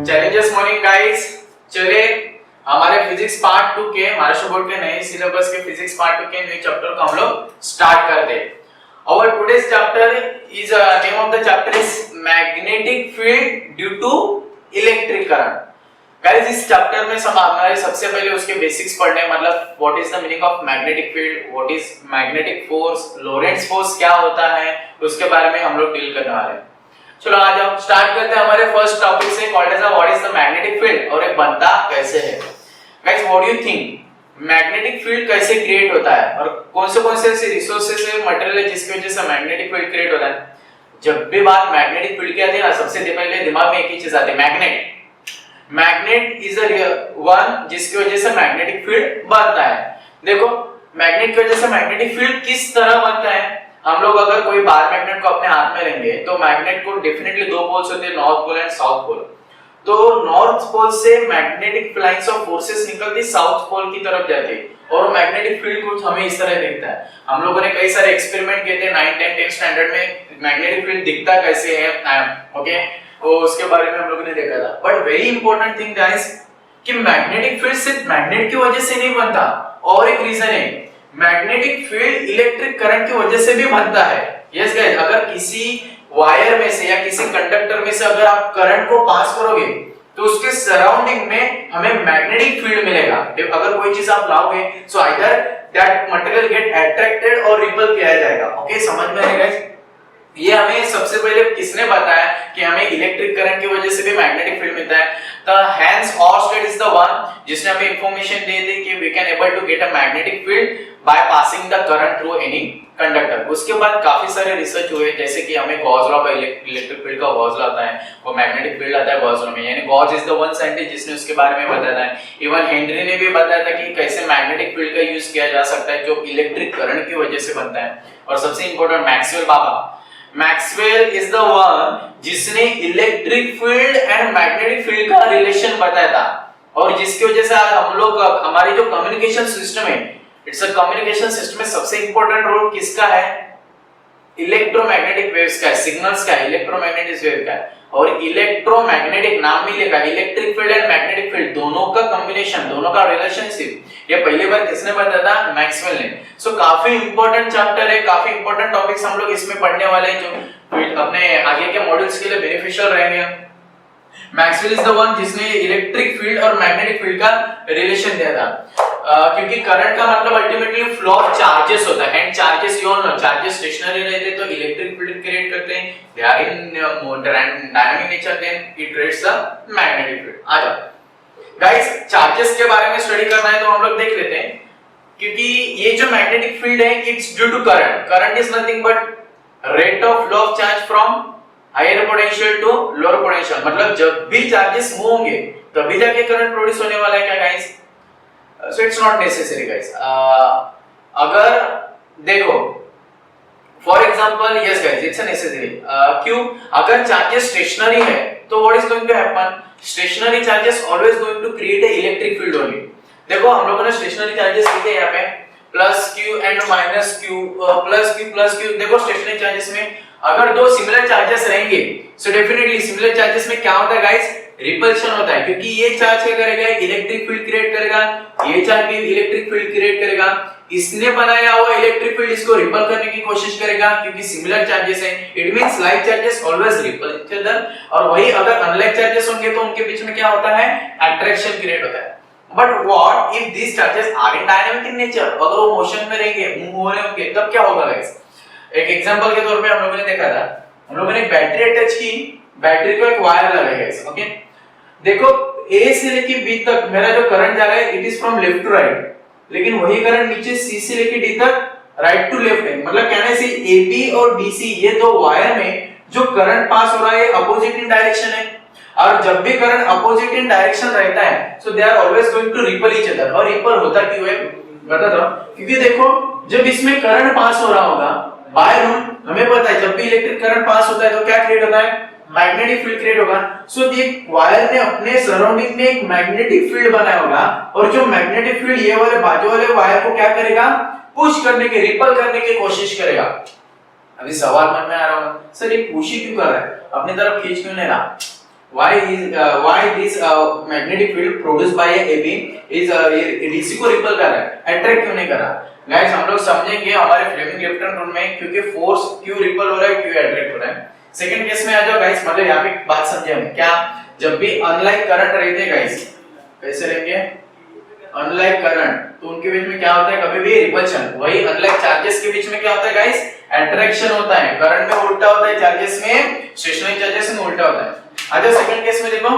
Challenges morning guys. चलिए हमारे physics part 2 के महाराष्ट्र बोर्ड के नए सिलेबस के फिजिक्स पार्ट 2 के न्यू चैप्टर को हम लोग स्टार्ट करते हैं। Our today's chapter is name of the chapter is magnetic field due to electric current। Guys इस चैप्टर में हमारे सबसे पहले उसके बेसिक्स पढ़ने हैं, मतलब what is the meaning of magnetic field, what is magnetic force, Lorentz force क्या होता है, उसके बारे में हम लोग डील करने वाले हैं। चलो आ जाओ स्टार्ट करते हैं हमारे फर्स्ट टॉपिक से, called as what is the magnetic field और ये बनता कैसे है। Guys what do you think magnetic field कैसे क्रिएट होता है और कौन से ऐसे रिसोर्सेज है, मटेरियल है जिसकी वजह से मैग्नेटिक फील्ड क्रिएट होता है। जब भी बात मैग्नेटिक फील्ड की आती है ना, सबसे पहले दिमाग में एक ही चीज आती है, magnet. Magnet is a one जिसकी वजह से मैग्नेटिक फील्ड बनता है। देखो मैग्नेट की वजह से मैग्नेटिक फील्ड किस तरह बनता है। हम लोग अगर कोई बार मैग्नेट को अपने हाथ में लेंगे तो मैग्नेट को डेफिनेटली दो पोल्स होते हैं, north pole and south pole. तो नॉर्थ पोल से मैग्नेटिक लाइंस ऑफ फोर्सेस निकलती साउथ पोल की तरफ जाती है और मैग्नेटिक फील्ड कुछ हमें इस तरह दिखता है। हम लोगों ने कई सारे एक्सपेरिमेंट किए थे 9, 10, 10 स्टैंडर्ड में, मैग्नेटिक फील्ड दिखता कैसे है, ओके, तो उसके बारे में हम लोगों ने देखा था। But very important thing guys कि मैग्नेटिक फील्ड सिर्फ मैग्नेट की वजह से नहीं बनता, और एक रीजन है, मैग्नेटिक फील्ड इलेक्ट्रिक करंट की वजह से भी बनता है। यस गाइस, अगर किसी वायर में से या किसी कंडक्टर में से अगर आप करंट को पास करोगे तो उसके सराउंडिंग में हमें मैग्नेटिक फील्ड मिलेगा। अगर कोई चीज आप लाओगे so either that material get attracted और रिपल किया जाएगा। ओके, समझ में आएगा गाइस। ये हमें सबसे पहले किसने बताया कि हमें इलेक्ट्रिक करंट की वजह से भी मैग्नेटिक फील्ड मिलता है। तो Hans Oersted is the one जिसने हमें इंफॉर्मेशन दे दी कि we can able to get a magnetic field by passing the current through any conductor. उसके बाद काफी सारे रिसर्च हुए, जैसे कि हमें गॉस लॉ का इलेक्ट्रिक फील्ड का गॉस लॉ आता है, वो मैग्नेटिक फील्ड आता है गॉस लॉ में, यानी Gauss is the one scientist जिसने उसके बारे में बताया है। इवन हेनरी ने भी बताया था कि कैसे मैग्नेटिक फील्ड का यूज किया जा सकता है जो इलेक्ट्रिक करंट की वजह से बनता है। और सबसे इंपॉर्टेंट मैक्सवेल बाबा, मैक्सवेल इज द वन जिसने electric field and magnetic field का रिलेशन बताया था, और जिसकी वजह से हम लोग हमारी जो कम्युनिकेशन सिस्टम है, इट्स अ कम्युनिकेशन सिस्टम में सबसे इंपॉर्टेंट रोल किसका है, इलेक्ट्रोमैग्नेटिक वेव्स का है, सिग्नल्स का है, इलेक्ट्रोमैग्नेटिक वेव का है। और इलेक्ट्रोमैग्नेटिक नाम भी लिखा, electric field and magnetic field दोनों का कॉम्बिनेशन, दोनों का रिलेशनशिप, ये पहली बार किसने बताया था, मैक्सवेल ने। सो काफी इंपॉर्टेंट चैप्टर है, काफी इंपॉर्टेंट टॉपिक्स हम लोग इसमें पढ़ने वाले हैं जो अपने आगे के मॉड्यूल्स के लिए बेनिफिशियल रहेंगे। मैक्सवेल इज द वन जिसने इलेक्ट्रिक फील्ड और मैग्नेटिक फील्ड का रिलेशन दिया था। क्योंकि करंट का मतलब अल्टीमेटली फ्लो ऑफ चार्जेस होता है, and charges you all know, charges stationary रहते तो इलेक्ट्रिक फील्ड क्रिएट करते हैं, they are in dynamic nature, then it creates the magnetic field. आ जाओ गाइस, चार्जेस के बारे में स्टडी करना है तो हम लोग देख लेते हैं, क्योंकि ये जो मैग्नेटिक फील्ड है it's due to current. Current is nothing but rate of flow of charge from higher potential to lower potential, मतलब जब भी चार्जेस मूव होंगे तभी जाके करंट प्रोड्यूस होने वाला है क्या guys. So it's not necessary guys। अगर देखो for example, yes guys it's necessary. क्यों, अगर चार्जेस स्टेशनरी है तो what is going to happen, stationary charges always going to create a electric field only. देखो हम लोगों ने स्टेशनरी चार्जेस लिखे यहाँ पे plus q and minus q, plus q. देखो स्टेशनरी चार्जेस में अगर दो सिमिलर चार्जेस रहेंगे सो डेफिनेटली सिमिलर चार्जेस में क्या होता है गाइस, रिपल्शन होता है, क्योंकि ये चार्ज क्या करेगा, इलेक्ट्रिक फील्ड क्रिएट करेगा, ये चार्ज भी इलेक्ट्रिक फील्ड क्रिएट करेगा। इसने बनाया हुआ इलेक्ट्रिक फील्ड इसको रिपल करने की कोशिश करेगा क्योंकि सिमिलर चार्जेस हैं। It means like charges always ripple each other, और वही अगर अनलाइक चार्जेस होंगे तो उनके बीच में क्या होता है, अट्रैक्शन क्रिएट होता है। But what if these charges are in dynamic in nature, अगर वो मोशन में रहेंगे, मूव हो रहे होंगे, तब क्या होगा गाइस। एक एग्जांपल के तौर पे हम लोगों ने देखा था, हम लोगों ने एक बैटरी अटैच की, बैटरी को एक वायर लगाया गाइस, ओके। देखो A से लेके B तक मेरा जो करंट जा रहा है it is from left to right, लेकिन वही करंट नीचे C से लेके D तक राइट टू लेफ्ट है। मतलब कहने से AB और BC ये दो वायर में जो करंट पास हो रहा है अपोजिट इन डायरेक्शन है, और जब भी करंट अपोजिट इन डायरेक्शन रहता है so they are always going to repel each other. और रिपल होता क्यों है बता दो, क्योंकि देखो जब इसमें करंट पास हो रहा होगा बाय रूल हमें पता है जब भी इलेक्ट्रिक करंट पास होता है तो क्या क्रिएट होता है, मैग्नेटिक फील्ड क्रिएट होगा। सो एक वायर ने अपने सराउंडिंग में एक मैग्नेटिक फील्ड बनाया होगा, और जो मैग्नेटिक फील्ड ये वाले बाजू वाले वायर को क्या करेगा, पुश करने के, रिपल करने की कोशिश करेगा। अभी सवाल मन में आ रहा होगा, सर ये पुश ही क्यों कर रहा है, अपनी तरफ खींच क्यों नहीं रहा। why this magnetic field produced by a AB is DC को रिपल कर रहा है, अट्रैक्ट क्यों नहीं कर रहा? गाइस हम लोग समझेंगे हमारे फ्लेमिंग-लिप्टन रूल में, क्योंकि फोर्स क्यों रिपल हो रहा है, क्यों अट्रैक्ट हो रहा है। सेकंड केस में आ जाओ गाइस, मतलब यहाँ पे बात समझे हम क्या, जब भी अनलाइक करंट रहते हैं गाइस, कैसे रहेंगे अनलाइक करंट, तो उनके बीच में क्या होता है, कभी भी रिपल्शन। वही अनलाइक चार्जेस के बीच में क्या होता है गाइस, अट्रैक्शन होता है। करंट में उल्टा होता है, चार्जेस में, स्टेशनरी चार्जेस में उल्टा होता है। अच्छा सेकंड केस में देखो,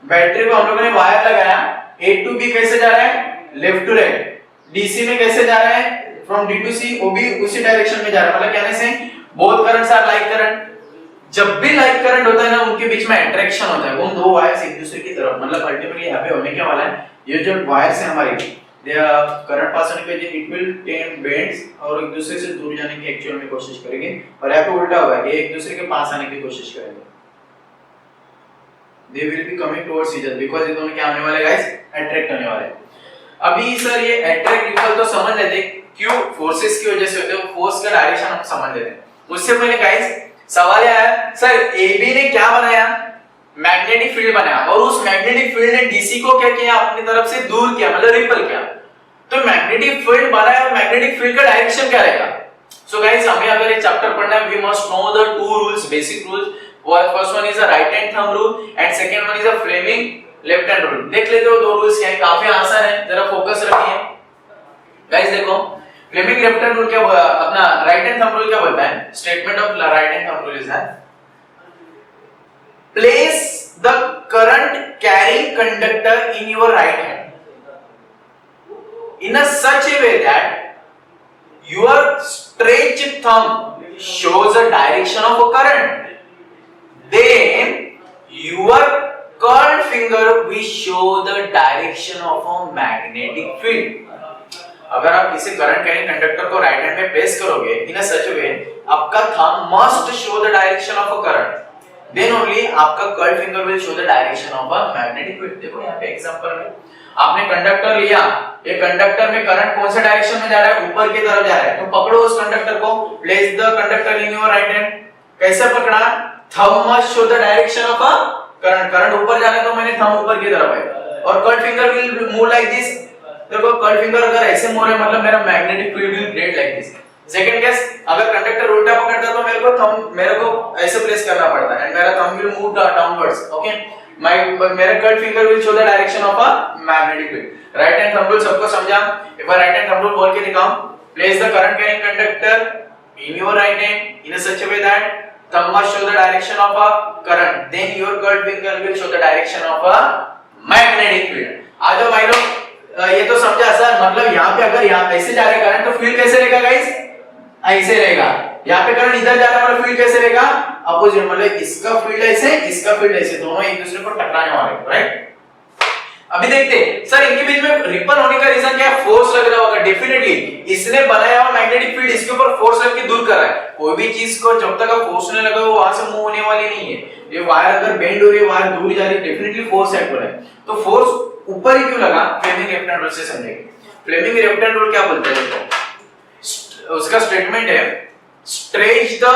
बैटरी को हम लोगों ने वायर लगाया, A टू B कैसे जा रहा है, लेफ्ट टू राइट। DC में कैसे जा रहा है, फ्रॉम D टू C, वो भी उसी डायरेक्शन में जा रहा है। मतलब कहने से both currents are like current. जब भी लाइक करंट होता है ना, उनके बीच में अट्रैक्शन होता है, उन दो वायर्स एक दूसरे की तरफ, मतलब अल्टीमेटली यहाँ पे होने क्या वाला है, ये जो वायर्स है हमारी, करंट पास होने के इट विल टेन बेंड्स और एक दूसरे से दूर जाने की एक्चुअल में कोशिश करेंगे, और यहाँ पे उल्टा होगा, ये एक दूसरे के पास आने की कोशिश करेंगे। They will be coming towards each other because ये दोनों क्या होने वाले गाइस, अट्रैक्ट होने वाले। अभी सर ये अट्रैक्ट रिपल तो समझ लेते हैं, क्यों फोर्सेस की वजह से होते हैं, फोर्स का डायरेक्शन हम समझ लेते हैं। उससे पहले गाइस सवाल आया सर, AB ने क्या बनाया, मैग्नेटिक फील्ड बनाया, और उस मैग्नेटिक फील्ड ने DC को क्या किया, अपनी तरफ से दूर किया, मतलब रिपल किया। तो मैग्नेटिक फील्ड बनाया और मैग्नेटिक फील्ड का डायरेक्शन क्या रहेगा। सो गाइस हमें अगर ये चैप्टर पढ़ना है, we must know the two rules, basic rules. First one is a right hand thumb rule and second one is a Fleming left hand rule. देख लेते हो दो रूल्स क्या है, काफी आसान है, जरा फोकस रखिए गाइस। देखो फ्लेमिंग लेफ्ट हैंड रूल क्या, अपना राइट हैंड थंब रूल क्या बोलता है, statement of right hand thumb rule is that place the current carrying conductor in your right hand in a such a way that your stretched thumb shows a direction of a current, then your curled finger will show the direction of a magnetic field। अगर आप किसी current carrying conductor को right hand में place करोगे in a such way, आपका thumb must show the direction of a current, then only आपका curled finger will show the direction of a magnetic field. देखो यहाँ पे एग्जांपल में आपने कंडक्टर लिया, ये कंडक्टर में करंट कौन से डायरेक्शन में जा रहा है, ऊपर की तरफ जा रहा है, तो पकड़ो उस कंडक्टर को, place the conductor in your right hand. कैसे पकड़ा, thumb must show the direction of a current, current ऊपर जा रहा है तो मैंने थंब ऊपर की तरफ है, और curled finger will move like this. देखो कर्ल्ड फिंगर अगर ऐसे मूव है, मतलब मेरा magnetic field will create like this. Second case, अगर कंडक्टर उल्टा पकड़ता तो मेरे को ऐसे प्लेस करना पड़ता है, एंड मेरा thumb will move downwards, okay. मेरा curled finger will show the direction of a magnetic field. Right hand thumb rule सबको समझा, एक बार राइट हैंड थंब रूल बोल के दिखाओ। Place the current carrying conductor in your right hand in a such way that thumb must show the direction of a current, then your curled finger will show the direction of a magnetic field। आ जाओ भाई लोग, ये तो समझा sir, मतलब यहाँ पे अगर यहाँ ऐसे जा रहा है करंट, तो फील्ड कैसे रहेगा गाइस, ऐसे रहेगा। यहाँ पे करंट इधर जा रहा है, मतलब फील्ड कैसे रहेगा, अपोजिट, मतलब इसका फील्ड ऐसे, इसका फील्ड ऐसे, दोनों एक दूसरे को टकराने वाले, राइट। अभी देखते हैं सर इनके बीच में रिपल होने का रीजन क्या है, फोर्स लग रहा होगा। डेफिनेटली इसने बनाया हुआ मैग्नेटिक फील्ड इसके ऊपर फोर्स लग के दूर कर रहा है। कोई भी चीज को जब तक आप फोर्स नहीं लगा वो वहां से मूव होने वाली नहीं है। ये वायर अगर बेंड हो रही है, वायर दूर जा रही है, डेफिनेटली फोर्स एक्ट हो रहा है। तो फोर्स ऊपर ही क्यों लगा, फ्लेमिंग लेफ्ट हैंड रूल से समझेंगे। फ्लेमिंग लेफ्ट हैंड रूल क्या बोलता है, देखो उसका स्टेटमेंट है, stretch the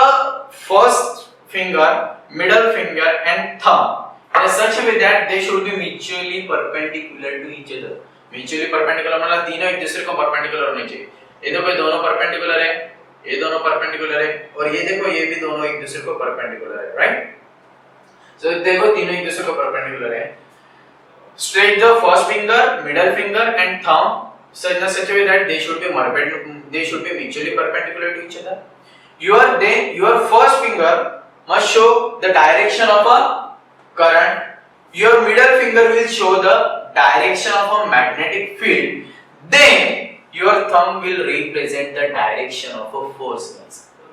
first finger, middle finger and thumb in such a way that they should be mutually perpendicular to each other। mutually perpendicular मतलब तीनों एक दूसरे को परपेंडिकुलर होने चाहिए। ये देखो ये दोनों परपेंडिकुलर है, ये दोनों परपेंडिकुलर है, और ये देखो ये भी दोनों एक दूसरे को परपेंडिकुलर है, राइट। सो देखो तीनों एक दूसरे को परपेंडिकुलर है। Stretch the first finger, middle finger and thumb such a way that they should be mutually perpendicular to each other। your first finger must show the direction of a current, your middle finger will show the direction of a magnetic field, then your thumb will represent the direction of a force।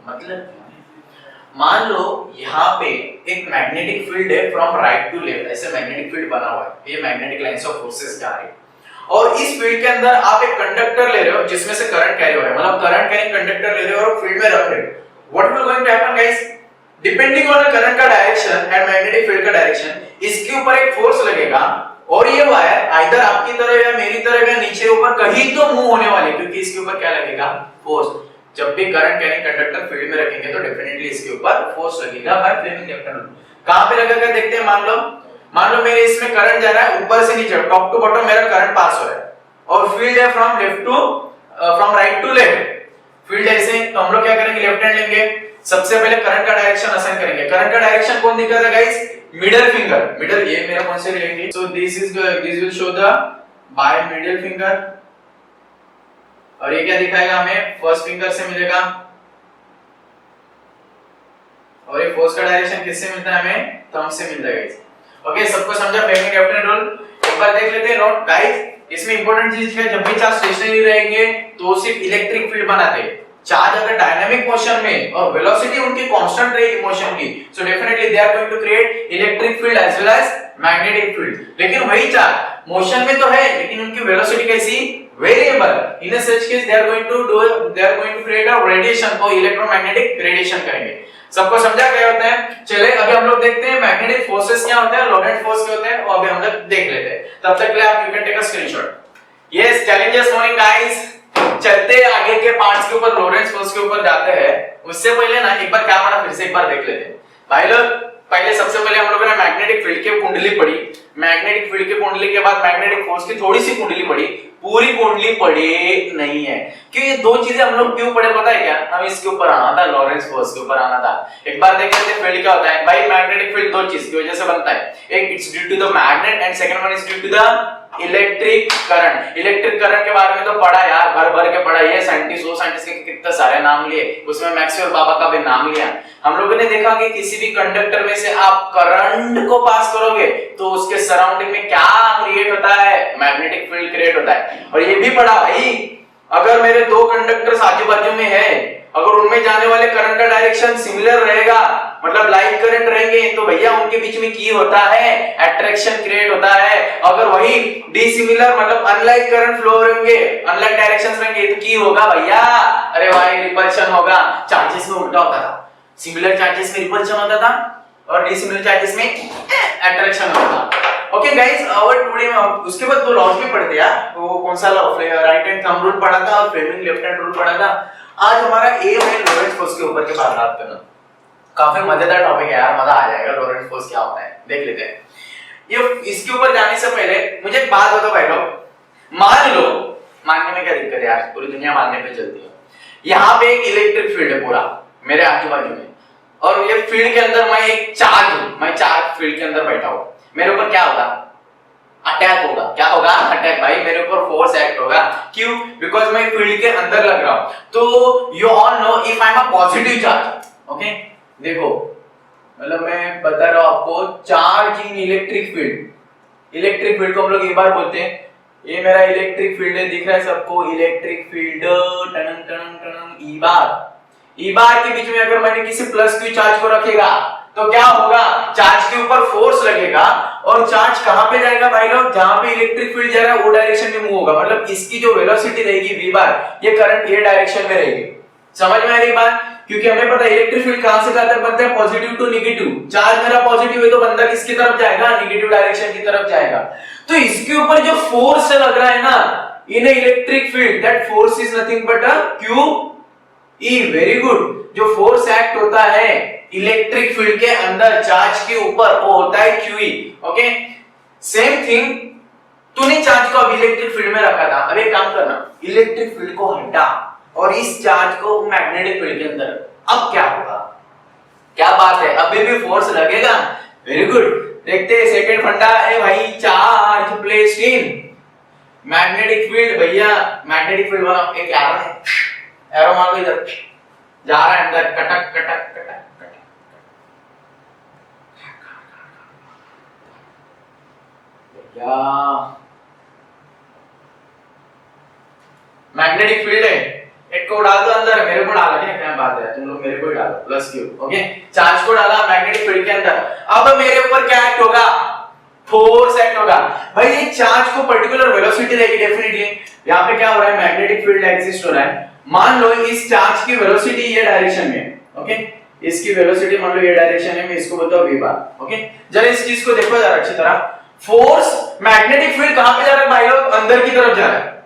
मतलब मान लो यहाँ पे एक magnetic field है from right to left, ऐसे magnetic field बना हुआ है, ये मैग्नेटिक लाइंस ऑफ फोर्सेस जा रही है, और इस फील्ड के अंदर आप एक कंडक्टर ले रहे हो जिसमें से करंट कैरी हो रहा है, मतलब करंट कैरिंग कंडक्टर ले रहे हो और फील्ड में रख रहे हो। What will going to happen guys, depending on the current का डायरेक्शन एंड मैग्नेटिक फील्ड का डायरेक्शन, इसके ऊपर एक फोर्स लगेगा, और ये वायर आइदर आपकी तरफ या मेरी तरफ या नीचे ऊपर कहीं तो मूव होने वाली, क्योंकि इसके ऊपर क्या लगेगा, फोर्स। जब भी करंट कैरिंग कंडक्टर फील्ड में रखेंगे तो डेफिनेटली इसके ऊपर फोर्स लगेगा by Fleming left hand rule. कहां पे लगेगा देखते हैं, मान लो मान लो मेरे इसमें करंट जा रहा है ऊपर से नीचे, टॉप टू बॉटम मेरा करंट पास हो रहा है, और फील्ड है from right to left. Field ऐसे तो हम लोग क्या करेंगे, लेफ्ट हैंड लेंगे, सबसे पहले करंट का डायरेक्शन असाइन करेंगे। करंट का डायरेक्शन कौन दिखा रहा है गाइस, मिडिल फिंगर, मिडिल ये मेरा कौन से लेंगे, so this will show the by middle finger, और ये क्या दिखाएगा हमें, फर्स्ट फिंगर से मिलेगा, और ये फोर्स का डायरेक्शन किससे मिलता है, हमें थंब से मिलता है गाइस। ओके, सबको समझा फ्लेमिंग लेफ्ट हैंड रूल। एक बार देख लेते हैं नोट गाइस, इसमें इंपॉर्टेंट चीज है, जब भी चार्ज स्टेशनरी रहेंगे तो सिर्फ इलेक्ट्रिक फील्ड बनाते हैं। चार्ज अगर डायनामिक मोशन में और वेलोसिटी उनकी कांस्टेंट रहेगी मोशन की, so definitely they are going to create electric field as well as magnetic field. लेकिन वही चार्ज मोशन में तो है, लेकिन उनकी वेलोसिटी कैसी, variable. In such case they are going to create a radiation, को इलेक्ट्रोमैग्नेटिक रेडिएशन करेंगे। सबको समझा क्या होता है। चले अभी हम लोग देखते हैं मैग्नेटिक फोर्सेस क्या होते हैं, लोरेंट फोर्स क्या होते हैं, और अभी हम लोग देख लेते हैं। तब तक के लिए आप you can take a screenshot. Yes, challenges morning guys. चलते आगे के पार्ट्स के ऊपर, लोरेंट्स फोर्स के ऊपर जाते हैं, उससे पहले ना एक बार क्या पढ़ा फिर से एक बार देख लेते हैं भाई लोग। पहले सबसे पहले हम लोगों ने मैग्नेटिक फील्ड की कुंडली पढ़ी, मैग्नेटिक फील्ड की कुंडली के बाद मैग्नेटिक फोर्स की थोड़ी सी कुंडली पढ़ी, पूरी कुंडली पढ़ी नहीं है। क्यों ये दो चीजें हम लोग क्यों पढ़े पता है क्या, हम इसके ऊपर आना था, लॉरेंस फोर्स के ऊपर आना था। एक बार देख लेते हैं फील्ड क्या होता है भाई। मैग्नेटिक फील्ड दो चीज की वजह से बनता है, एक it's due to the magnet and second one is due to the electric current. Electric current के बारे में तो पढ़ा यार, भर भर के पढ़ा, ये साइंटिस्ट वो साइंटिस्ट के कितने सारे नाम लिए, उसमें मैक्सवेल बाबा का भी नाम लिया। हम लोगों ने देखा कि किसी भी कंडक्टर में से आप करंट को पास करोगे तो उसके सराउंडिंग में क्या क्रिएट होता है, मैग्नेटिक फील्ड क्रिएट होता है। और ये भी पढ़ा भाई, अगर मेरे दो कंडक्टर्स आजू बाजू में है, अगर उनमें जाने वाले करंट का डायरेक्शन सिमिलर रहेगा, मतलब लाइक करंट रहेंगे, तो भैया उनके बीच में की होता है, अट्रैक्शन क्रिएट होता है। अगर वही डिसिमिलर मतलब अनलाइक करंट फ्लो होंगे, अनलाइक डायरेक्शंस रहेंगे, तो की होगा भैया, अरे भाई रिपल्शन होगा। चार्जेस में उल्टा होता था, सिमिलर चार्जेस में रिपल्शन होता था और डिसिमिलर चार्जेस में अट्रैक्शन होता था। ओके गाइस, और टुडे में उसके बाद दो लॉज भी पढ़ते यार, वो कौन सा law, right hand thumb rule पढ़ा था और फ्लेमिंग लेफ्ट हैंड रूल पढ़ा था। आज हमारा एम है लोरेंट्स फोर्स के ऊपर के बात करना। काफी मजेदार टॉपिक है यार, मजा आ जाएगा। लोरेंट्स फोर्स क्या होता है देख लेते हैं। ये इसके ऊपर जाने से पहले मुझे एक बात बताओ भाई लोग, मान लो, मानने में क्या दिक्कत है यार, पूरी दुनिया मानने पे चलती है। यहाँ पे एक इलेक्ट्रिक फील्ड है पूरा मेरे आजू बाजू में, और ये फील्ड के अंदर मैं एक चार्ज हूं, मैं चार्ज फील्ड के अंदर बैठा हूं, मेरे ऊपर क्या होगा, अटैक होगा। क्या होगा, अटैक भाई, मेरे ऊपर फोर्स एक्ट होगा। क्यों, बिकॉज मैं फील्ड के अंदर लग रहा हूं। तो you all know if I am a positive charge, okay देखो मतलब मैं बता रहा हूं आपको, charge in electric field, electric field को हम लोग एक बार बोलते हैं, ये मेरा इलेक्ट्रिक फील्ड है, दिख रहा है सबको, इलेक्ट्रिक फील्ड टनन टनन टनन ई बार के बीच में अगर मैंने किसी प्लस क्यू चार्ज को रखेगा तो क्या होगा, चार्ज के ऊपर फोर्स लगेगा, और चार्ज कहां पे जाएगा भाई लोग, जहां पे इलेक्ट्रिक फील्ड जा रहा है वो डायरेक्शन में मूव होगा। मतलब इसकी जो वेलोसिटी रहेगी v बार, ये करंट ये डायरेक्शन में रहेगी। समझ में आ रही बात, क्योंकि हमें पता है इलेक्ट्रिक फील्ड कहां से जाता है, बनता है पॉजिटिव टू नेगेटिव। चार्ज मेरा पॉजिटिव है तो बंदा किसकी तरफ जाएगा, नेगेटिव डायरेक्शन की तरफ जाएगा। तो इसके ऊपर जो फोर्स लग रहा है ना इन electric field, that force is nothing but a Q E. Very good, जो फोर्स एक्ट होता है इलेक्ट्रिक फील्ड के अंदर चार्ज के ऊपर वो होता है QE। ओके, सेम थिंग, तूने चार्ज को अब इलेक्ट्रिक फील्ड में रखा था, अब एक काम करना, इलेक्ट्रिक फील्ड को हटा और इस चार्ज को मैग्नेटिक फील्ड के अंदर, अब क्या होगा, क्या बात है, अभी भी फोर्स लगेगा। वेरी गुड, देखते हैं सेकंड फंडा है भाई, charge placed in magnetic field. भैया मैग्नेटिक फील्ड वाला एक एरो है, एरो मार दो, इधर जा रहा है अंदर, कटक कटक कटक मैग्नेटिक फील्ड है, एक को डाल दो अंदर, मेरे को डाला क्या बात है, तुम लोग मेरे को ही डालो, प्लस क्यू। ओके, चार्ज को डाला मैग्नेटिक फील्ड के अंदर, अब मेरे ऊपर क्या एक्ट होगा, फोर्स एक्ट होगा। भाई ये चार्ज को पर्टिकुलर वेलोसिटी रहेगी डेफिनेटली। यहाँ पे क्या हो रहा है, मैग्नेटिक फील्ड एग्जिस्ट हो रहा है। मान लो इस चार्ज की वेलोसिटी ये डायरेक्शन में, ओके इसकी वेलोसिटी मान लो ये डायरेक्शन है, मैं इसको बोलता हूं v बार। ओके, जरा इस चीज को देखो जरा अच्छी तरह, फोर्स मैग्नेटिक फील्ड कहां पे जा रहा है भाई लोग, अंदर की तरफ जा रहा है।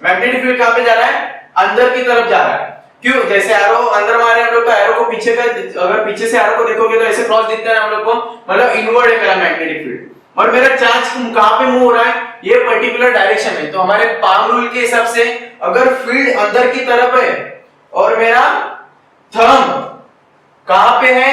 मैग्नेटिक फील्ड कहां पे जा रहा है, अंदर की तरफ जा रहा है। क्यों, जैसे एरो अंदर मारे हम लोग तो एरो को पीछे का, अगर पीछे से एरो को देखोगे तो ऐसे क्रॉस दिखता है हम लोग को, मतलब इनवर्ड है मेरा मैग्नेटिक फील्ड। और मेरा चार्ज कहां पे मूव हो रहा है, ये पर्टिकुलर डायरेक्शन में। तो हमारे पाम रूल के हिसाब से अगर फील्ड अंदर की तरफ है और मेरा थंब कहां पे है,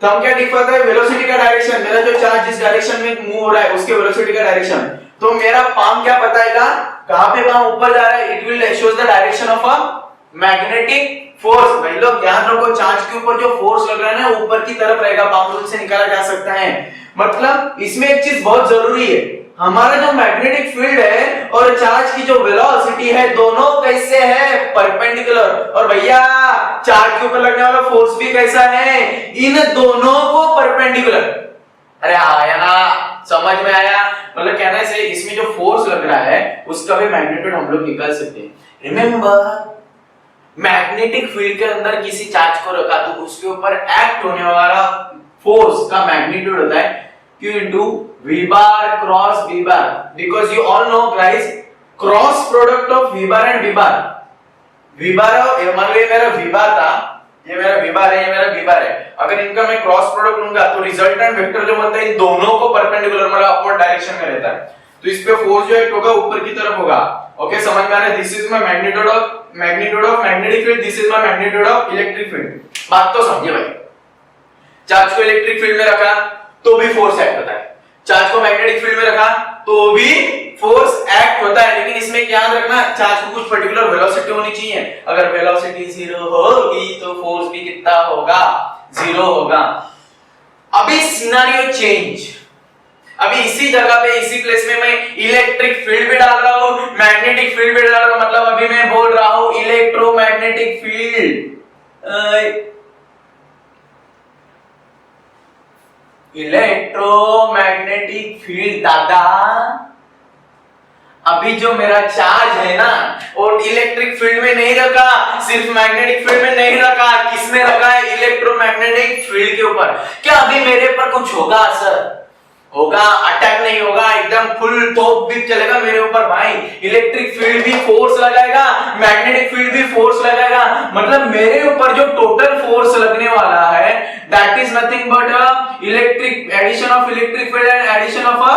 थंब क्या दिखाता है, वेलोसिटी का डायरेक्शन, मेरा जो चार्ज जिस डायरेक्शन में मूव हो रहा है उसके वेलोसिटी का डायरेक्शन। तो मेरा पाम क्या बताएगा, कहां पे पाम ऊपर जा रहा है, it will shows the direction of a magnetic force. भाई लोग ध्यान रखो, चार्ज के ऊपर जो फोर्स लग रहा है ना ऊपर की तरफ रहेगा, पाम रूल से निकाला जा सकता है। मतलब इसमें एक चीज बहुत जरूरी है, हमारा जो मैग्नेटिक फील्ड है और चार्ज की जो वेलोसिटी है दोनों कैसे है, परपेंडिकुलर। और भैया चार्ज के ऊपर लगने वाला फोर्स भी कैसा है, इन दोनों को परपेंडिकुलर। अरे आया ना, समझ में आया। मतलब कहने से इसमें जो फोर्स लग रहा है उसका भी मैग्नीट्यूड हम लोग निकाल सकते हैं। रिमेंबर, मैग्नेटिक फील्ड के अंदर किसी चार्ज को रखा तो उसके ऊपर एक्ट होने वाला फोर्स का मैग्नीट्यूड होता है Q into V bar cross V bar, because you all know guys, cross product of V bar and V bar, V bar और मान लो ये मेरा V bar था, ये मेरा V bar है, ये मेरा V bar है। अगर इनका मैं क्रॉस प्रोडक्ट लूंगा तो रिजल्टेंट वेक्टर जो बनता है इन दोनों को परपेंडिकुलर मतलब अपवर्ड डायरेक्शन में रहता है। तो इस पे फोर्स जो एक्ट होगा ऊपर की तरफ होगा। ओके, समझ में आ रहा है। This is my magnitude of magnetic field, this is my magnitude of electric field. बात तो समझिए भाई, चार्ज को इलेक्ट्रिक फील्ड में रखा तो भी फोर्स एक्ट होता है, चार्ज को मैग्नेटिक फील्ड में रखा तो भी फोर्स एक्ट होता है। लेकिन इसमें क्या ध्यान रखना, चार्ज को कुछ पर्टिकुलर वेलोसिटी होनी चाहिए। अगर वेलोसिटी 0 होगी तो फोर्स भी कितना होगा, 0 होगा। अभी सिनेरियो चेंज, अभी इसी जगह पे इसी प्लेस में मैं इलेक्ट्रिक फील्ड भी डाल रहा हूं, मैग्नेटिक फील्ड भी डाल रहा हूं। मतलब अभी मैं बोल रहा हूं इलेक्ट्रोमैग्नेटिक फील्ड, इलेक्ट्रोमैग्नेटिक फील्ड। दादा अभी जो मेरा चार्ज है ना और इलेक्ट्रिक फील्ड में नहीं रखा, सिर्फ मैग्नेटिक फील्ड में नहीं रखा, किस में रखा है, इलेक्ट्रोमैग्नेटिक फील्ड के ऊपर। क्या अभी मेरे पर कुछ होगा असर, होगा, अटैक नहीं होगा, एकदम फुल तोप भी चलेगा मेरे ऊपर भाई। इलेक्ट्रिक फील्ड भी फोर्स लगाएगा, मैग्नेटिक फील्ड भी फोर्स लगाएगा। मतलब मेरे ऊपर जो टोटल फोर्स लगने वाला है that is nothing but electric addition of electric field and addition of a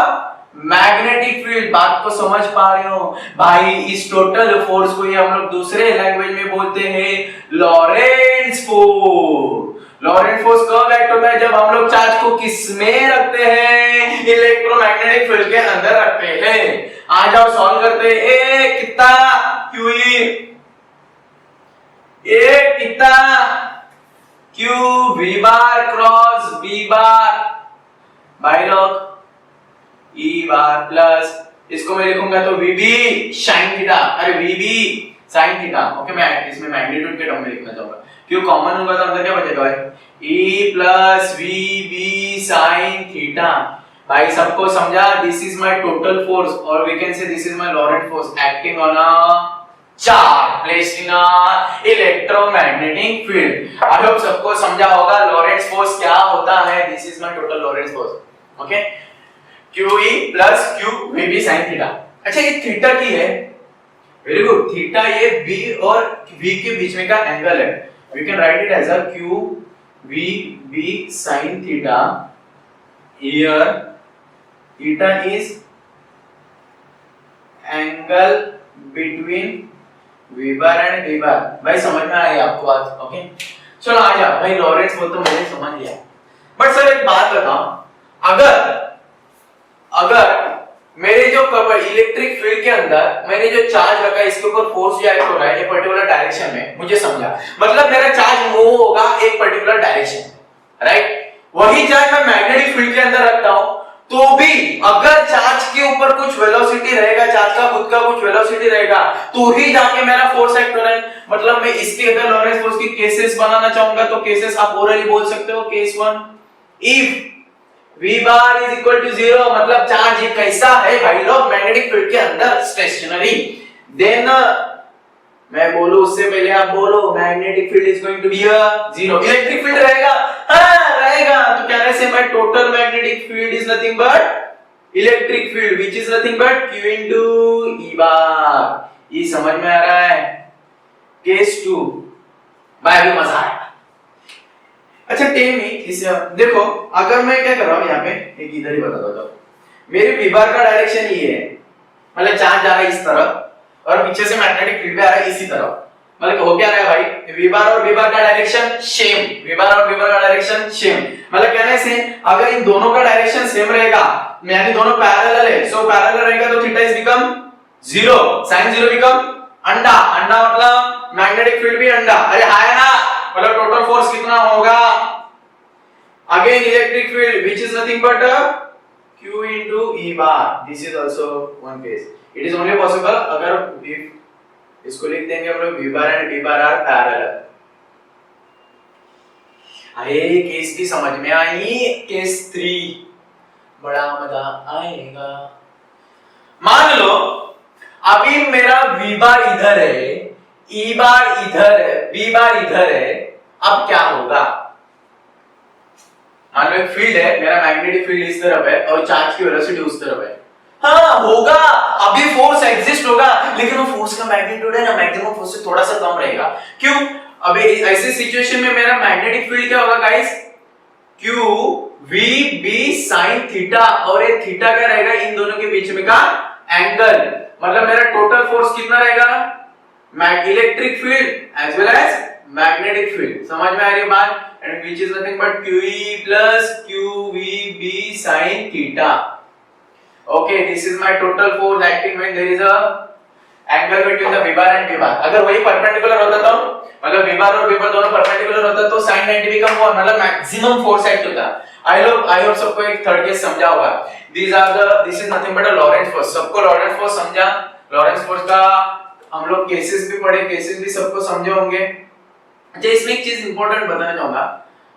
magnetic field. बात को समझ पा रहे हो भाई। इस टोटल फोर्स को ही हम लोग दूसरे लैंग्वेज में बोलते हैं लॉरेंट्ज फोर्स। लॉरेंट फोर्स कब एक्ट होता है, जब हम लोग चार्ज को किस में रखते हैं, इलेक्ट्रोमैग्नेटिक फील्ड के अंदर रखते हैं। आ जाओ सॉल्व करते हैं। ए कितना क्यू, ए कितना Q V bar cross B bar भाई लोग ई बार प्लस, इसको मैं लिखूंगा तो वी बी साइन थीटा, अरे V B sine theta. Okay, मैं इसमें मैग्नीट्यूड के टर्म में लिखना चाहूंगा, क्यों कॉमन होगा तो अंदर क्या बचेगा भाई, E plus V B sine theta. भाई सबको समझा, this is my total force और we can say this is my Lorentz force acting on a charge placed in a electromagnetic field. I hope सबको समझा होगा लॉरेंट्स फोर्स क्या होता है। This is my total Lorentz force. Okay, QE plus QVB sin theta. अच्छा ये theta की है, वेरी गुड। थीटा ये B और V के बीच में का एंगल है। We can write it as a QVB sin theta. Here theta is angle between V bar and V bar. भाई समझ में आया आपको बात? ओके चलो आ जाओ भाई, लॉरेंट्स वो तो मैंने समझ लिया। बट सर एक बात बताओ, अगर मेरे जो इलेक्ट्रिक फील्ड के अंदर मैंने जो चार्ज रखा है इसके ऊपर फोर्स जो एक्ट हो रहा है ये पर्टिकुलर डायरेक्शन में, मुझे समझा, मतलब मेरा चार्ज मूव होगा एक पर्टिकुलर डायरेक्शन, राइट। वही चार्ज मैं मैग्नेटिक फील्ड के अंदर रखता हूं तो भी अगर चार्ज के ऊपर कुछ वेलोसिटी रहेगा, चार्ज का खुद का कुछ वेलोसिटी रहेगा तो ही जाके मेरा फोर्स एक्ट हो रहा है। मतलब मैं इसके अगर लॉरेंट्ज फोर्स की केसेस बनाना चाहूंगा तो केसेस आप ओरली बोल सकते हो। Case 1, if V bar is equal to 0, मतलब चार्ज ये कैसा है भाई लोग, मैग्नेटिक फील्ड के अंदर स्टेशनरी। देन मैं बोलूं उससे पहले आप बोलो magnetic field is going to be 0। Electric field रहेगा, हाँ रहेगा, तो कहने से मैं total magnetic field is nothing but electric field which is nothing but Q into E bar. ये समझ में आ रहा है? केस 2 भाई अभी मजा आएगा। अच्छा टेल मी इस देखो अगर मैं क्या कर रहा हूं यहाँ पे एक इधर ही बता दो, मेरे विबार का डायरेक्शन ये है, मतलब चार्ज जा रहा है इस तरफ और पीछे से मैग्नेटिक फील्ड भी आ रहा है इसी तरफ, मतलब हो क्या रहा है भाई, विबार और विबार का डायरेक्शन सेम, विबार और विबार का डायरेक्शन सेम, मतलब कहने से अगर इन दोनों का डायरेक्शन सेम रहेगा यानी दोनों पैरेलल है, सो पैरेलल रहेगा तो theta is become 0, sin 0 become अंडा, अंडा मतलब मैग्नेटिक फील्ड भी अंडा, अरे है ना, मतलब टोटल फोर्स कितना होगा, again electric field which is nothing but q into e bar, this is also one case, it is only possible अगर if इसको लिख देंगे हम लोग v bar and v bar are parallel। अरे केस भी समझ में आई, केस 3 बड़ा मजा आएगा। मान लो अभी मेरा v bar इधर है, e bar इधर है, v bar इधर है, अब क्या होगा, मान लो एक फील्ड है, मेरा मैग्नेटिक फील्ड इस तरफ है और चार्ज की वेलोसिटी उस तरफ है, हाँ होगा, अभी फोर्स एग्जिस्ट होगा लेकिन वो फोर्स का मैग्नीट्यूड है ना मैक्सिमम फोर्स से थोड़ा सा कम रहेगा, क्यों, अभी ऐसे सिचुएशन में मेरा मैग्नेटिक फील्ड क्या होगा guys, q v b sin theta, और ये थीटा क्या रहेगा, इन दोनों के बीच में का एंगल, मतलब मेरा टोटल फोर्स कितना रहेगा, electric field as well as magnetic field, समझ में आ रही है बात, and which is nothing but QE plus QVB sin theta, okay, this is my total force acting when there is a angle between the V bar and V bar, अगर वही perpendicular होता तो मतलब V bar और V bar दोनों perpendicular होता तो sin 90 become 1, मतलब मैक्सिमम फोर्स एक्ट होता। आई होप सबको एक थर्ड केस समझा होगा, this is nothing but a Laurent force, सबको लॉरेंट फोर्स समझा, लॉरेंट फोर्स का हम लोग केसेस भी पढ़े, केसेस भी सबको समझे होंगे। अच्छा इसमें एक चीज इंपॉर्टेंट बताना चाहूंगा,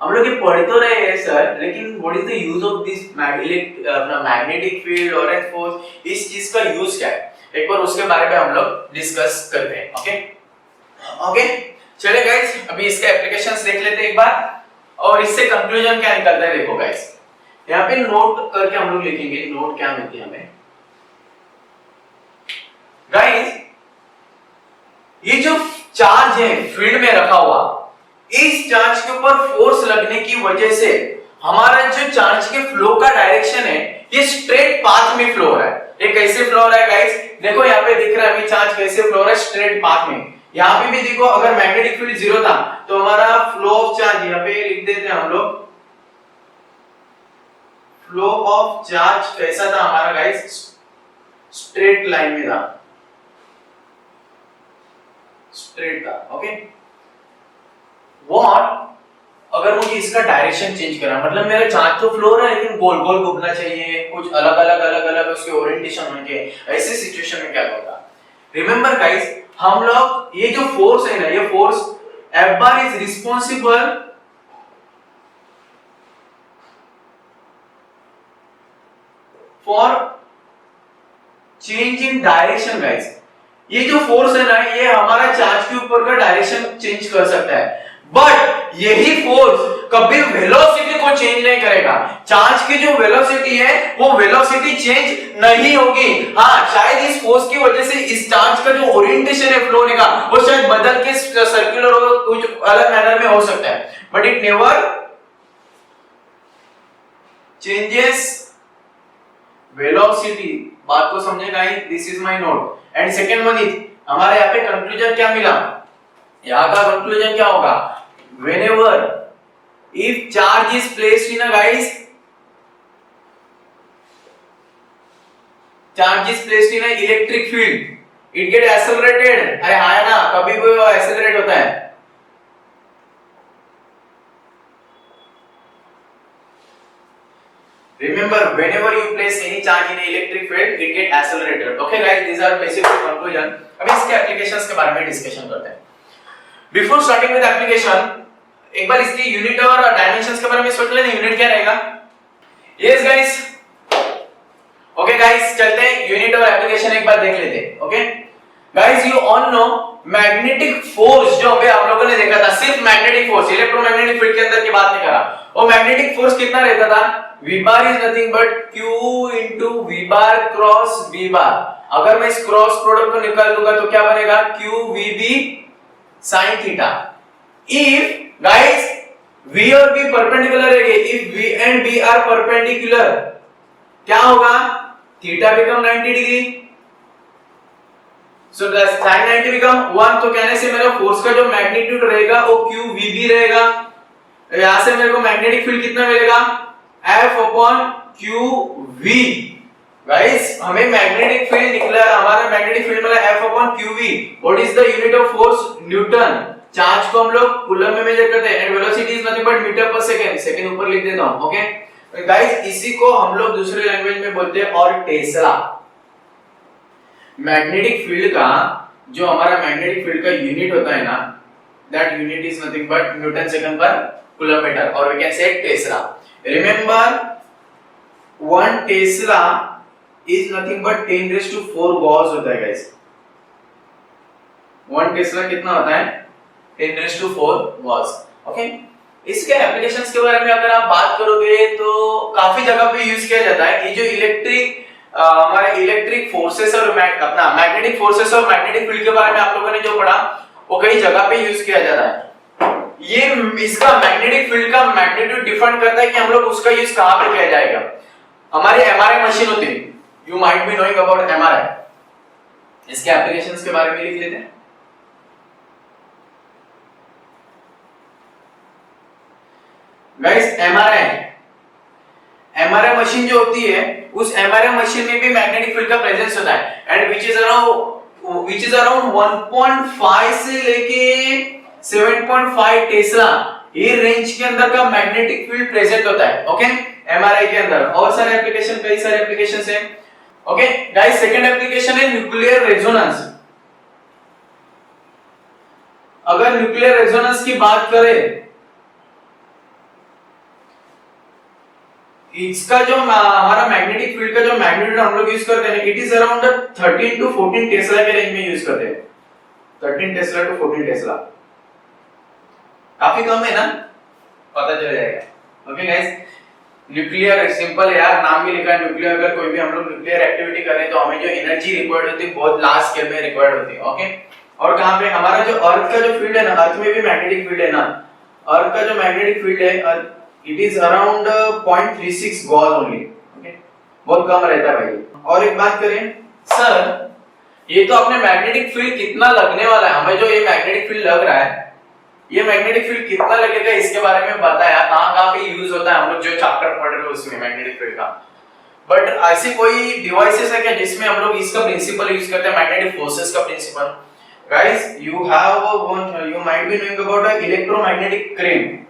हम लोग ये पढ़ तो रहे हैं सर, लेकिन what is the use of this magnetic field, Laurent force, इस चीज का यूज क्या है, एक बार उसके बारे में हम लोग डिस्कस करते हैं। ओके चलिए गाइस अभी इसके एप्लीकेशंस देख लेते हैं एक बार, और इससे कंक्लूजन क्या निकलता है देखो गाइस, यहाँ पे नोट करके हम लोग लिखेंगे, नोट क्या मिलती है हमें गाइस, ये जो चार्ज है फील्ड में रखा हुआ, इस चार्ज के ऊपर फोर्स लगने की वजह से हमारा जो चार्ज के फ्लो का डायरेक्शन है ये स्ट्रेट पाथ में फ्लो हो रहा है। ये कैसे फ्लो हो रहा है गाइस, देखो यहाँ पे दिख रहा है अभी चार्ज कैसे फ्लो हो रहा है, स्ट्रेट पाथ में। यहाँ पे भी देखो अगर मैग्नेटिक फील्ड 0 था तो हमारा फ्लो ऑफ चार्ज, यहाँ पे लिख देते हैं हम लोग, फ्लो ऑफ चार्ज कैसा था हमारा गाइस, स्ट्रेट लाइन में था, स्ट्रेट था। ओके व्हाट अगर मुझे इसका डायरेक्शन चेंज करना, मतलब मेरा चार्ज तो फ्लो हो रहा है लेकिन गोल गोल घूमना चाहिए, कुछ अलग अलग उसके ओरिएंटेशन होंगे, ऐसे सिचुएशन में क्या होगा, रिमेंबर गाइस हम लोग ये जो फोर्स है ना, ये force F bar is responsible for change in direction guys, ये जो फोर्स है ना ये हमारा चार्ज के ऊपर का डायरेक्शन चेंज कर सकता है, बट यही फोर्स कभी वेलोसिटी को चेंज नहीं करेगा। चार्ज की जो वेलोसिटी है वो वेलोसिटी चेंज नहीं होगी, हाँ शायद इस फोर्स की वजह से इस चार्ज का जो ओरिएंटेशन है फ्लो होने का वो शायद बदल के सर्कुलर और कुछ अलग मैनर में हो सकता है, but it never changes velocity. बात को समझेगा ही, this is my note. And second one is हमारे यहाँ पे कंक्लूजन क्या मिला, यहाँ का कंक्लूजन क्या होगा, whenever if charge is placed in a guys, charge is placed in a electric field, it get accelerated, अरे हाँ ना, कभी भी वो accelerate होता है। Remember, whenever you place any charge in an electric field, it get accelerated. Okay guys, these are basic conclusion. अब इसके एप्लीकेशंस के बारे में डिस्कशन करते हैं। Before starting with application, एक बार इसकी यूनिट और डायमेंशंस के बारे में सोच लेते हैं, यूनिट क्या रहेगा। Yes guys, okay guys, चलते हैं यूनिट और एप्लीकेशन एक बार देख लेते हैं। Okay guys, you all know magnetic force जो अभी आप लोगों ने देखा था, सिर्फ मैग्नेटिक फोर्स, इलेक्ट्रोमैग्नेटिक फील्ड के अंदर की बात नहीं करा, वो मैग्नेटिक फोर्स कितना रहता था, V bar is nothing but Q into V bar cross V bar। अगर मैं इस क्रॉस प्रोडक्ट को निकाल दूंगा तो क्या बनेगा, QVB sin theta। If guys V और B परपेंडिकुलर रहेंगे, if V and B are perpendicular क्या होगा, थीटा बिकम 90 डिग्री, सो sin 90 बिकम 1, तो कहने से मेरा फोर्स का जो मैग्नीट्यूड रहेगा वो QVB रहेगा। यहां से मेरे को मैग्नेटिक फील्ड कितना मिलेगा, F अपॉन QV। गाइस हमें मैग्नेटिक फील्ड निकला, हमारा मैग्नेटिक फील्ड मिला F upon QV। What is the unit of force, newton. Charge को हम लोग कूलम में मेजर करते हैं, and velocity is nothing but metre per second, second ऊपर लिख देता हूं, ओके। गाइस इसी को हम लोग दूसरे लैंग्वेज में बोलते हैं और टेस्ला। मैग्नेटिक फील्ड का जो हमारा मैग्नेटिक फील्ड का यूनिट होता है ना, that unit is nothing but newton second per kilometre, और we can say tesla. Remember 1 tesla is nothing but 10⁴ gauss होता है गाइस। 1 टेस्ला कितना होता है, 10⁴ गॉस, ओके। इसके एप्लीकेशंस के बारे में अगर आप बात करोगे तो काफी जगह पे यूज किया जाता है। ये जो इलेक्ट्रिक हमारे इलेक्ट्रिक फोर्सेस और अपना मैग्नेटिक फोर्सेस और मैग्नेटिक फील्ड के बारे में आप लोगों ने जो पढ़ा वो कई जगह पे यूज किया जाता है। ये इसका मैग्नेटिक फील्ड का मैग्नीट्यूड डिफाइन करता है कि हम लोग उसका यूज कहां पे किया जाएगा। हमारे एमआरआई मशीन होती है, you might be knowing about MRI, इसके एप्लीकेशंस के बारे में लिख लेते हैं। गाइस एमआरआई मशीन जो होती है, उस एमआरआई मशीन में भी मैग्नेटिक फील्ड का प्रेजेंस होता है, एंड विच इज अराउंड 1.5 से लेके 7.5 टेस्ला, ये रेंज के अंदर का मैग्नेटिक फील्ड प्रेजेंट होता है, ओके, एमआरआई के अंदर। और सारे एप्लीकेशन, कई सारे एप्लीकेशंस हैं, ओके। गाइस सेकंड एप्लीकेशन है न्यूक्लियर रेजोनेंस। अगर न्यूक्लियर रेजोनेंस की बात करें, इसका जो हमारा मैग्नेटिक फील्ड का जो मैग्नीट्यूड हम लोग यूज करते हैं, it is around 13 to 14 Tesla के रेंज में यूज करते हैं। 13 टेस्ला to 14 टेस्ला काफी कम है ना, पता चल जाएगा, ओके गाइस। न्यूक्लियर सिंपल है यार, नाम भी लिखा है न्यूक्लियर। अगर कोई भी हम लोग न्यूक्लियर एक्टिविटी कर रहे हैं तो हमें जो एनर्जी रिक्वायर्ड होती है बहुत लार्ज स्केल में रिक्वायर्ड होती है, ओके। और कहां पे हमारा जो अर्थ का जो फील्ड है ना, अर्थ में भी मैग्नेटिक फील्ड है ना, अर्थ का जो मैग्नेटिक फील्ड है it is around 0.36 gauss only, okay, बहुत कम रहता है भाई। और एक बात करें सर, ये तो अपने मैग्नेटिक फील्ड कितना लगने वाला है, हमें जो ये मैग्नेटिक फील्ड लग रहा है, ये मैग्नेटिक फील्ड कितना लगेगा इसके बारे में बताया, कहां पे यूज होता है, हम लोग जो चैप्टर पढ़ रहे हैं उसमें मैग्नेटिक फील्ड का। बट ऐसी कोई डिवाइसेस है क्या जिसमें हम लोग इसका प्रिंसिपल यूज करते हैं, मैग्नेटिक फोर्सेस का principle. Guys you might be knowing about a electromagnetic crane.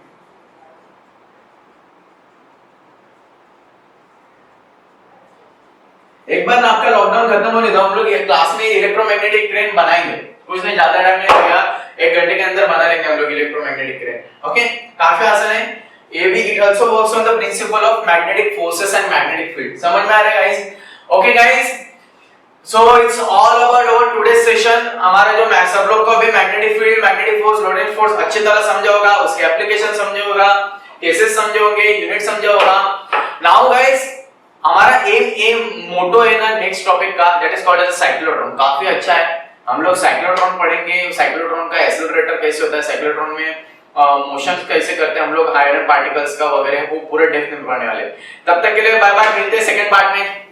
एक बार ना आपका लॉकडाउन खत्म होने दो, हम लोग ये क्लास में इलेक्ट्रोमैग्नेटिक क्रेन बनाएंगे, कुछ नहीं, ज्यादा टाइम नहीं लगेगा, 1 घंटे के अंदर बना लेंगे हम लोग इलेक्ट्रोमैग्नेटिक क्रेन, ओके। काफी आसान है ये भी। It also works on the principle of magnetic forces and magnetic field. समझ में आ रहा है guys, okay guys. So it's all about our today session. हमारा जो सब लोग को अभी magnetic field, magnetic force, loaded force अच्छी तरह समझा होगा, उसके एप्लीकेशन समझे होगा, केसेस समझे होंगे, यूनिट समझा होगा। नाउ गाइस हमारा एम मोटो है ना नेक्स्ट टॉपिक का, that is called as cyclotron. काफी अच्छा है, हम लोग साइक्लोट्रॉन पढ़ेंगे, साइक्लोट्रॉन का एक्सेलरेटर कैसे होता है, साइक्लोट्रॉन में मोशन कैसे करते हैं हम लोग, आयरन पार्टिकल्स का वगैरह, वो पूरे डेप्थ में पढ़ने वाले। तब तक के लिए बाय बाय, मिलते हैं सेकंड पार्ट में।